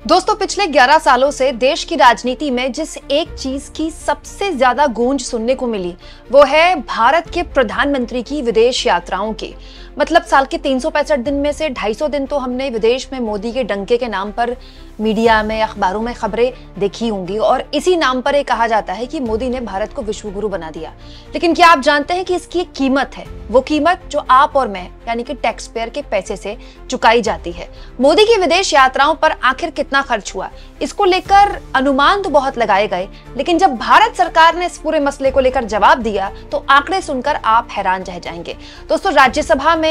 दोस्तों, पिछले 11 सालों से देश की राजनीति में जिस एक चीज की सबसे ज्यादा गूंज सुनने को मिली वो है भारत के प्रधानमंत्री की विदेश यात्राओं की। मतलब साल के 365 दिन में से 250 दिन तो हमने विदेश में मोदी के डंके के नाम पर मीडिया में, अखबारों में खबरें देखी होंगी और इसी नाम पर ये कहा जाता है कि मोदी ने भारत को विश्व गुरु बना दिया। लेकिन क्या आप जानते हैं कि इसकी एक कीमत है, वो कीमत जो आप और मैं यानी कि टैक्स पेयर के पैसे से चुकाई जाती है। मोदी की विदेश यात्राओं पर आखिर कितना खर्च हुआ, इसको लेकर अनुमान तो बहुत लगाए गए, लेकिन जब भारत सरकार ने इस पूरे मसले को लेकर जवाब दिया तो आंकड़े सुनकर आप हैरान रह जाएंगे। दोस्तों, राज्यसभा में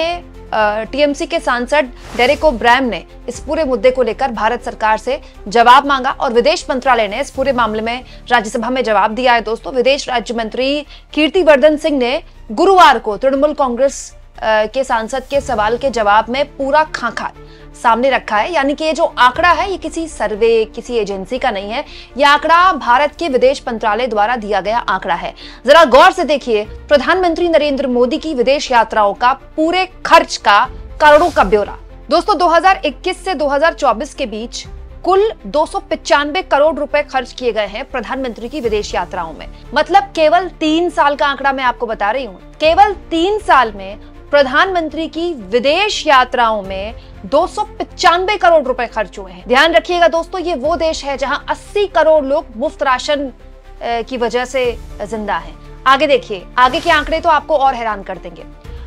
टीएमसी के सांसद डेरेक ओब्रायन ने इस पूरे मुद्दे को लेकर भारत सरकार से जवाब मांगा और विदेश मंत्रालय ने इस पूरे मामले में राज्यसभा में जवाब दिया है। दोस्तों, विदेश राज्य मंत्री कीर्तिवर्धन सिंह ने गुरुवार को तृणमूल कांग्रेस के सांसद के सवाल के जवाब में पूरा खाका सामने रखा है। यानी कि ये जो आंकड़ा है ये किसी सर्वे, किसी एजेंसी का नहीं है, ये आंकड़ा भारत के विदेश मंत्रालय द्वारा दिया गया आंकड़ा है। जरा गौर से देखिए, प्रधानमंत्री नरेंद्र मोदी की विदेश यात्राओं का पूरे खर्च का करोड़ों का ब्यौरा। दोस्तों, 2021 से 2024 के बीच कुल 295 करोड़ रुपए खर्च किए गए हैं प्रधानमंत्री की विदेश यात्राओं में। मतलब केवल 3 साल का आंकड़ा मैं आपको बता रही हूँ। केवल 3 साल में प्रधानमंत्री की विदेश यात्राओं में 295 करोड़ रुपए खर्च हुए हैं। ध्यान रखिएगा दोस्तों, ये वो देश है जहां 80 करोड़ लोग मुफ्त राशन की वजह से जिंदा हैं। आगे देखिए, आगे के आंकड़े तो आपको और हैरान कर देंगे।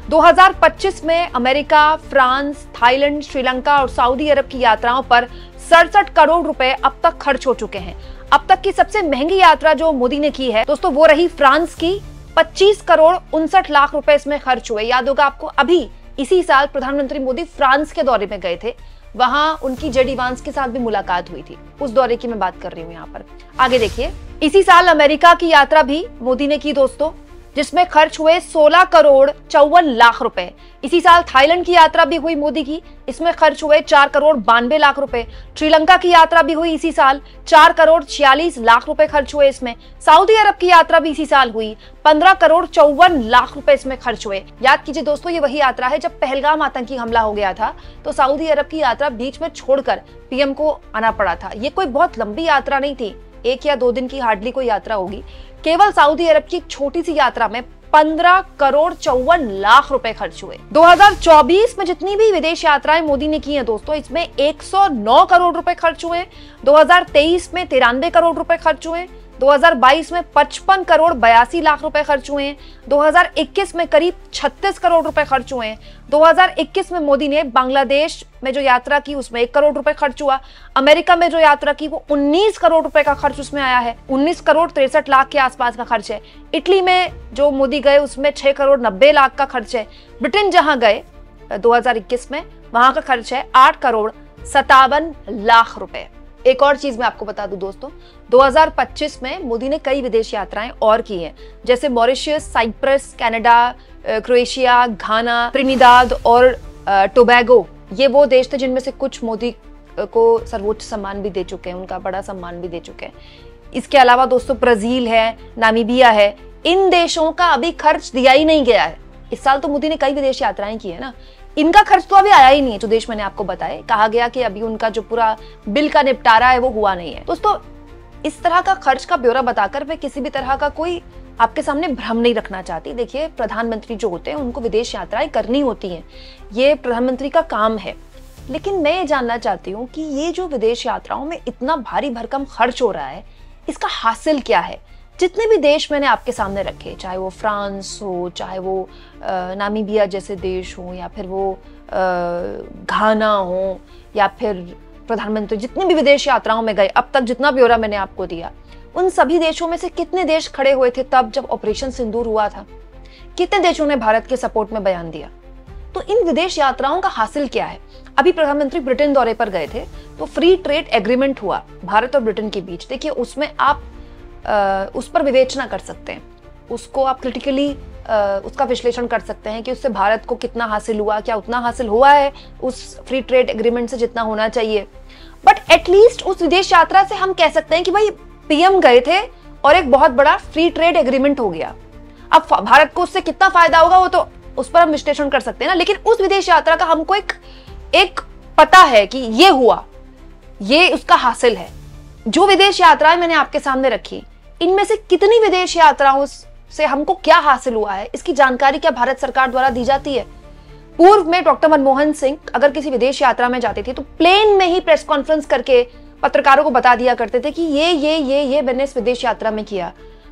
2025 में अमेरिका, फ्रांस, थाईलैंड, श्रीलंका और सऊदी अरब की यात्राओं पर 67 करोड़ रुपए अब तक खर्च हो चुके हैं। अब तक की सबसे महंगी यात्रा जो मोदी ने की है दोस्तों वो रही फ्रांस की। 25 करोड़ 59 लाख रुपए इसमें खर्च हुए। याद होगा आपको, अभी इसी साल प्रधानमंत्री मोदी फ्रांस के दौरे में गए थे, वहां उनकी जेडी वांस के साथ भी मुलाकात हुई थी। उस दौरे की मैं बात कर रही हूँ यहाँ पर। आगे देखिए, इसी साल अमेरिका की यात्रा भी मोदी ने की दोस्तों, जिसमें खर्च हुए 16 करोड़ 54 लाख रुपए। इसी साल थाईलैंड की यात्रा भी हुई मोदी की, इसमें खर्च हुए 4 करोड़ 92 लाख रुपए। श्रीलंका की यात्रा भी हुई इसी साल, 4 करोड़ 46 लाख रुपए खर्च हुए इसमें। सऊदी अरब की यात्रा भी इसी साल हुई, 15 करोड़ 54 लाख रुपए इसमें खर्च हुए। याद कीजिए दोस्तों, ये वही यात्रा है जब पहलगाम आतंकी हमला हो गया था तो सऊदी अरब की यात्रा बीच में छोड़कर पीएम को आना पड़ा था। ये कोई बहुत लंबी यात्रा नहीं थी, 1 या 2 दिन की हार्डली कोई यात्रा होगी। केवल सऊदी अरब की छोटी सी यात्रा में 15 करोड़ 54 लाख रुपए खर्च हुए। 2024 में जितनी भी विदेश यात्राएं मोदी ने की हैं दोस्तों, इसमें 109 करोड़ रुपए खर्च हुए। 2023 में 93 करोड़ रुपए खर्च हुए। 2022 में 55 करोड़ 82 लाख रुपए खर्च हुए हैं। 2021 में करीब 36 करोड़ रुपए खर्च हुए हैं। 2021 में मोदी ने बांग्लादेश में जो यात्रा की उसमें 1 करोड़ रुपए खर्च हुआ। अमेरिका में जो यात्रा की वो 19 करोड़ रुपए का खर्च उसमें आया है। 19 करोड़ 63 लाख के आसपास का खर्च है। इटली में जो मोदी गए उसमें 6 करोड़ 90 लाख का खर्च है। ब्रिटेन जहां गए 2021 में, वहां का खर्च है 8 करोड़ 57 लाख रुपए। एक और चीज मैं आपको बता दूं दोस्तों, 2025 में मोदी ने कई विदेश यात्राएं और की हैं, जैसे मॉरिशस, साइप्रस, कनाडा, क्रोएशिया, घाना, त्रिनिदाद और टोबैगो। ये वो देश थे जिनमें से कुछ मोदी को सर्वोच्च सम्मान भी दे चुके हैं, उनका बड़ा सम्मान भी दे चुके हैं। इसके अलावा दोस्तों ब्राजील है, नामीबिया है, इन देशों का अभी खर्च दिया ही नहीं गया है। इस साल तो मोदी ने कई विदेश यात्राएं की है ना, इनका खर्च तो अभी आया ही नहीं है। जो देश मैंने आपको बताए, कहा गया कि अभी उनका जो पूरा बिल का निपटारा है वो हुआ नहीं है। दोस्तों, इस तरह का खर्च का ब्यौरा बताकर मैं किसी भी तरह का कोई आपके सामने भ्रम नहीं रखना चाहती। देखिए, प्रधानमंत्री जो होते हैं उनको विदेश यात्राएं करनी होती हैं, ये प्रधानमंत्री का काम है। लेकिन मैं ये जानना चाहती हूँ कि ये जो विदेश यात्राओं में इतना भारी भरकम खर्च हो रहा है, इसका हासिल क्या है। जितने भी देश मैंने आपके सामने रखे, चाहे वो फ्रांस हो, चाहे वो नामीबिया जैसे देश हो, या फिर वो घाना हो, या फिर प्रधानमंत्री जितनी भी विदेश यात्राओं में गए, अब तक जितना ब्यौरा मैंने आपको दिया, उन सभी देशों में से कितने देश खड़े हुए थे तब जब ऑपरेशन सिंदूर हुआ था? कितने देशों ने भारत के सपोर्ट में बयान दिया? तो इन विदेश यात्राओं का हासिल क्या है? अभी प्रधानमंत्री ब्रिटेन दौरे पर गए थे तो फ्री ट्रेड एग्रीमेंट हुआ भारत और ब्रिटेन के बीच। देखिए, उसमें आप उस पर विवेचना कर सकते हैं, उसको आप क्रिटिकली उसका विश्लेषण कर सकते हैं कि उससे भारत को कितना हासिल हुआ, क्या उतना हासिल हुआ है उस फ्री ट्रेड एग्रीमेंट से जितना होना चाहिए। बट एटलीस्ट उस विदेश यात्रा से हम कह सकते हैं कि भाई पीएम गए थे और एक बहुत बड़ा फ्री ट्रेड एग्रीमेंट हो गया। अब भारत को उससे कितना फायदा होगा वो तो उस पर हम विश्लेषण कर सकते हैं ना, लेकिन उस विदेश यात्रा का हमको एक पता है कि ये हुआ, ये उसका हासिल है। जो विदेश यात्राएं मैंने आपके सामने रखी, इनमें से कितनी विदेश यात्राओं से हमको क्या हासिल हुआ है, इसकी जानकारी क्या भारत सरकार द्वारा दी जाती है? पूर्व में डॉक्टर मनमोहन सिंह अगर किसी विदेश यात्रा में जाते थे तो प्लेन में ही प्रेस कॉन्फ्रेंस करके पत्रकारों को बता दिया करते थे कि ये मैंने इस विदेश यात्रा में किया।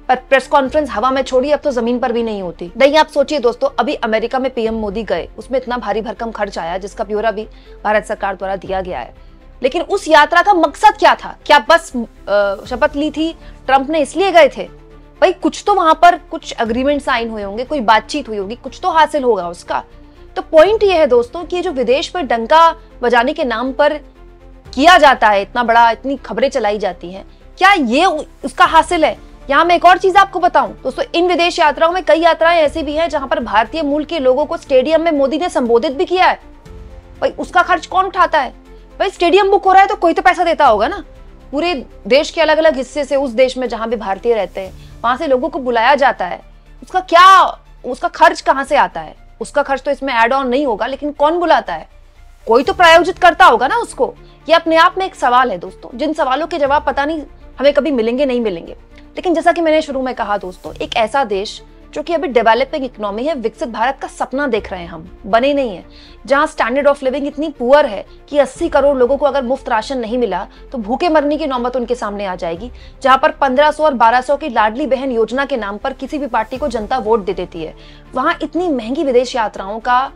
पर प्रेस कॉन्फ्रेंस हवा में छोड़ी, अब तो जमीन पर भी नहीं होती। नहीं, आप सोचिए दोस्तों, अभी अमेरिका में पीएम मोदी गए, उसमें इतना भारी भरकम खर्च आया जिसका ब्यौरा भी भारत सरकार द्वारा दिया गया है। लेकिन उस यात्रा का मकसद क्या था? क्या बस शपथ ली थी ट्रंप ने इसलिए गए थे? भाई कुछ तो वहां पर कुछ अग्रीमेंट साइन हुए होंगे, कोई बातचीत हुई होगी, कुछ तो हासिल होगा उसका। तो पॉइंट ये है दोस्तों कि जो विदेश में डंका बजाने के नाम पर किया जाता है, इतना बड़ा, इतनी खबरें चलाई जाती हैं, क्या ये उसका हासिल है? यहाँ मैं एक और चीज आपको बताऊं दोस्तों, इन विदेश यात्राओं में कई यात्राएं ऐसी भी हैं जहां पर भारतीय मूल के लोगों को स्टेडियम में मोदी ने संबोधित भी किया है। भाई उसका खर्च कौन उठाता है? भाई स्टेडियम बुक हो रहा है तो कोई तो पैसा देता होगा ना। पूरे देश के अलग अलग हिस्से से, उस देश में जहां भी भारतीय रहते हैं, वहां से लोगों को बुलाया जाता है। उसका खर्च कहां से आता है? उसका खर्च तो इसमें एड ऑन नहीं होगा, लेकिन कौन बुलाता है? कोई तो प्रायोजित करता होगा ना उसको। ये अपने आप में एक सवाल है दोस्तों, जिन सवालों के जवाब पता नहीं हमें कभी मिलेंगे नहीं मिलेंगे। लेकिन जैसा कि मैंने शुरू में कहा दोस्तों, एक ऐसा देश जो कि अभी डेवलपिंग इकोनॉमी है, विकसित भारत का सपना देख रहे हैं हम, बने नहीं है, जहां स्टैंडर्ड ऑफ लिविंग इतनी पुअर है कि 80 करोड़ लोगों को अगर मुफ्त राशन नहीं मिला तो भूखे मरने की नौबत उनके सामने आ जाएगी, जहां पर 1500 और 1200 की लाडली बहन योजना के नाम पर किसी भी पार्टी को जनता वोट दे देती है, वहां इतनी महंगी विदेश यात्राओं का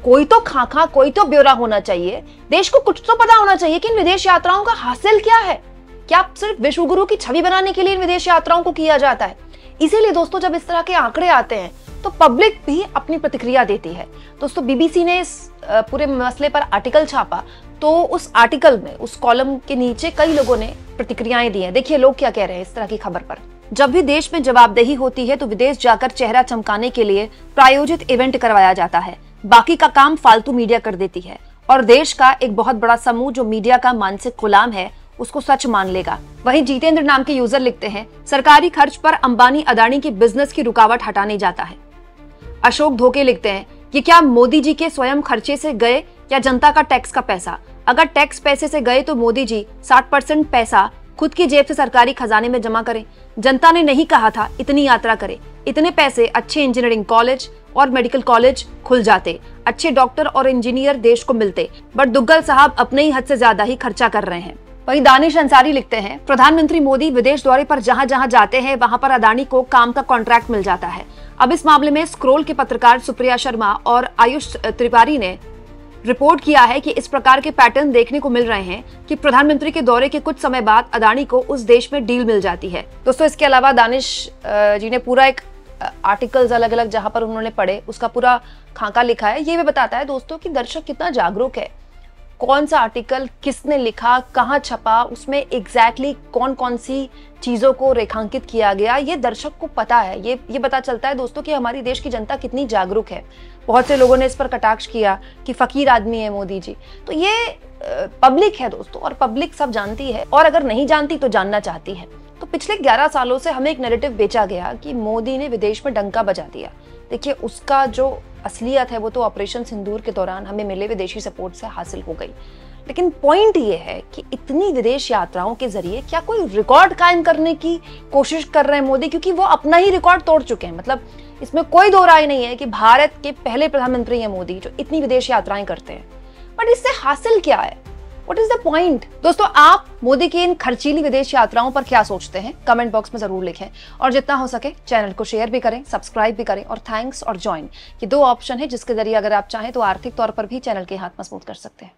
कोई तो खाका, कोई तो ब्यौरा होना चाहिए। देश को कुछ तो पता होना चाहिए कि इन विदेश यात्राओं का हासिल क्या है। क्या सिर्फ विश्वगुरु की छवि बनाने के लिए इन विदेश यात्राओं को किया जाता है? इसीलिए दोस्तों जब इस तरह के आंकड़े आते हैं तो पब्लिक भी अपनी प्रतिक्रिया देती है। दोस्तों बीबीसी ने इस पूरे मसले पर आर्टिकल छापा, तो उस आर्टिकल में, उस कॉलम के नीचे कई लोगों ने प्रतिक्रियाएं दी हैं। देखिए लोग क्या कह रहे हैं इस तरह की खबर पर। जब भी देश में जवाबदेही होती है तो विदेश जाकर चेहरा चमकाने के लिए प्रायोजित इवेंट करवाया जाता है, बाकी का काम फालतू मीडिया कर देती है, और देश का एक बहुत बड़ा समूह जो मीडिया का मानसिक गुलाम है उसको सच मान लेगा। वहीं जितेंद्र नाम के यूजर लिखते हैं, सरकारी खर्च पर अंबानी अदानी की बिजनेस की रुकावट हटाने जाता है। अशोक धोके लिखते हैं, ये क्या मोदी जी के स्वयं खर्चे से गए या जनता का टैक्स का पैसा? अगर टैक्स पैसे से गए तो मोदी जी 60% पैसा खुद की जेब से सरकारी खजाने में जमा करें। जनता ने नहीं कहा था इतनी यात्रा करें, इतने पैसे अच्छे इंजीनियरिंग कॉलेज और मेडिकल कॉलेज खुल जाते, अच्छे डॉक्टर और इंजीनियर देश को मिलते, बट दुग्गल साहब अपने ही हद से ज्यादा ही खर्चा कर रहे हैं। वहीं दानिश अंसारी लिखते हैं, प्रधानमंत्री मोदी विदेश दौरे पर जहां जहां जाते हैं वहां पर अदानी को काम का कॉन्ट्रैक्ट मिल जाता है। अब इस मामले में स्क्रोल के पत्रकार सुप्रिया शर्मा और आयुष त्रिपाठी ने रिपोर्ट किया है कि इस प्रकार के पैटर्न देखने को मिल रहे हैं कि प्रधानमंत्री के दौरे के कुछ समय बाद अदानी को उस देश में डील मिल जाती है। दोस्तों इसके अलावा दानिश जी ने पूरा एक आर्टिकल्स अलग अलग जहां पर उन्होंने पढ़े उसका पूरा खाका लिखा है। ये भी बताता है दोस्तों कि दर्शक कितना जागरूक है, कौन सा आर्टिकल किसने लिखा, कहाँ छपा, उसमें एग्जैक्टली कौन कौन सी चीजों को रेखांकित किया गया, ये दर्शक को पता है। ये पता चलता है दोस्तों कि हमारी देश की जनता कितनी जागरूक है। बहुत से लोगों ने इस पर कटाक्ष किया कि फकीर आदमी है मोदी जी, तो ये पब्लिक है दोस्तों, और पब्लिक सब जानती है, और अगर नहीं जानती तो जानना चाहती है। तो पिछले 11 सालों से हमें एक नैरेटिव बेचा गया कि मोदी ने विदेश में डंका बजा दिया। देखिए उसका जो असलियत है वो तो ऑपरेशन सिंदूर के दौरान हमें मिले विदेशी सपोर्ट से हासिल हो गई। लेकिन पॉइंट ये है कि इतनी विदेश यात्राओं के जरिए क्या कोई रिकॉर्ड कायम करने की कोशिश कर रहे हैं मोदी, क्योंकि वो अपना ही रिकॉर्ड तोड़ चुके हैं। मतलब इसमें कोई दो राय नहीं है कि भारत के पहले प्रधानमंत्री हैं मोदी जो इतनी विदेश यात्राएं करते हैं। बट इससे हासिल क्या है? What is the point? दोस्तों आप मोदी की इन खर्चीली विदेश यात्राओं पर क्या सोचते हैं? कमेंट बॉक्स में जरूर लिखें, और जितना हो सके चैनल को शेयर भी करें, सब्सक्राइब भी करें, और थैंक्स और ज्वाइन, ये 2 ऑप्शन है जिसके जरिए अगर आप चाहें तो आर्थिक तौर पर भी चैनल के हाथ मजबूत कर सकते हैं।